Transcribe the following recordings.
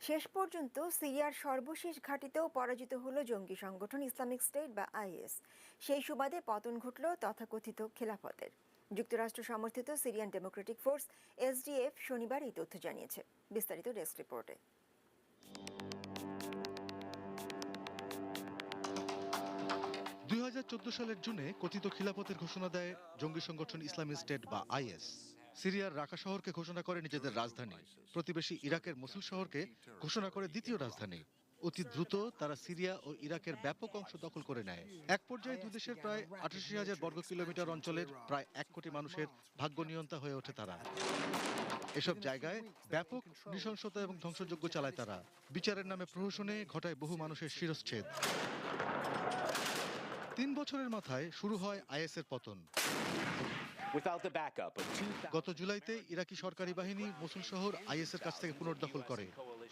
শেষ পর্যন্ত সিরিয়ার সর্বশেষ ঘাঁটিতেও পরাজিত হলো জঙ্গি সংগঠন ইসলামিক স্টেট বা আইএস। সেই সুবাদে পতন ঘটল তথাকথিত খেলাফতের। যুক্তরাষ্ট্র সমর্থিত সিরিয়ান ডেমোক্রেটিক ফোর্স এসডিএফ শনিবার এই তথ্য জানিয়েছে। বিস্তারিত ডেস্ক রিপোর্টে। 2014 সালের জুনে কথিত খিলাফতের ঘোষণা দেয় জঙ্গি সংগঠন ইসলামিক স্টেট বা আইএস। সিরিয়ার রাকা শহরকে ঘোষণা করে নিজেদের রাজধানী, প্রতিবেশী ইরাকের মসুল শহরকে ঘোষণা করে দ্বিতীয় রাজধানী। অতি দ্রুত তারা সিরিয়া ও ইরাকের ব্যাপক অংশ দখল করে নেয়। এক পর্যায়ে দুই দেশের প্রায় 88,000 বর্গ কিলোমিটার অঞ্চলের প্রায় 1 কোটি মানুষের ভাগ্য নিয়ন্তা হয়ে ওঠে তারা। এসব জায়গায় ব্যাপক নৃশংসতা এবং ধ্বংসযজ্ঞ চালায় তারা। বিচারের নামে প্রহসনে ঘটায় বহু মানুষের শিরশ্ছেদ। 3 বছরের মাথায় শুরু হয় আইএসের পতন। গত জুলাইতে ইরাকি সরকারি বাহিনী মসুল শহর আইএসের কাছ থেকে পুনর্দখল করে।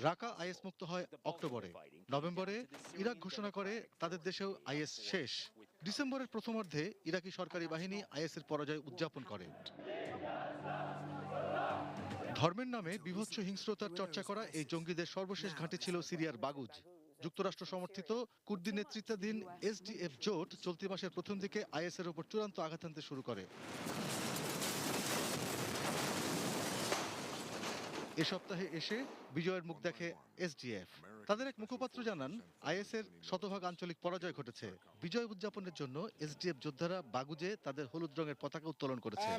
রাকা আইএস মুক্ত হয় অক্টোবরে। নভেম্বরে ইরাক ঘোষণা করে তাদের দেশেও আইএস শেষ। ডিসেম্বরের প্রথমার্ধে ইরাকি সরকারি বাহিনী আইএসের পরাজয় উদযাপন করে। ধর্মের নামে বীভৎস হিংস্রতার চর্চা করা এই জঙ্গিদের সর্বশেষ ঘাঁটি ছিল সিরিয়ার বাগুজ। যুক্তরাষ্ট্র সমর্থিত কুর্দি নেতৃত্বাধীন এসডিএফ জোট চলতি মাসের প্রথম দিকে আইএসের উপর চূড়ান্ত আঘাত হানতে শুরু করে। এ সপ্তাহে এসে বিজয়ের মুখ দেখে এসডিএফ। তাদের এক মুখপাত্র জানান, আইএসের শতভাগ আঞ্চলিক পরাজয় ঘটেছে। বিজয় উদযাপনের জন্য এসডিএফ যোদ্ধারা বাগুজে তাদের হলুদ রঙের পতাকা উত্তোলন করেছে।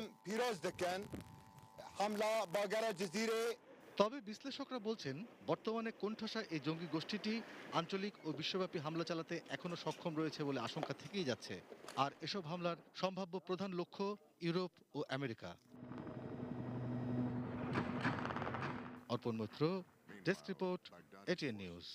তবে বিশ্লেষকরা বলছেন, বর্তমানে কোণঠাসা এই জঙ্গি গোষ্ঠীটি আঞ্চলিক ও বিশ্বব্যাপী হামলা চালাতে এখনো সক্ষম রয়েছে বলে আশঙ্কা থেকেই যাচ্ছে। আর এসব হামলার সম্ভাব্য প্রধান লক্ষ্য ইউরোপ ও America. Arpan Maitra, desk report, ATN news.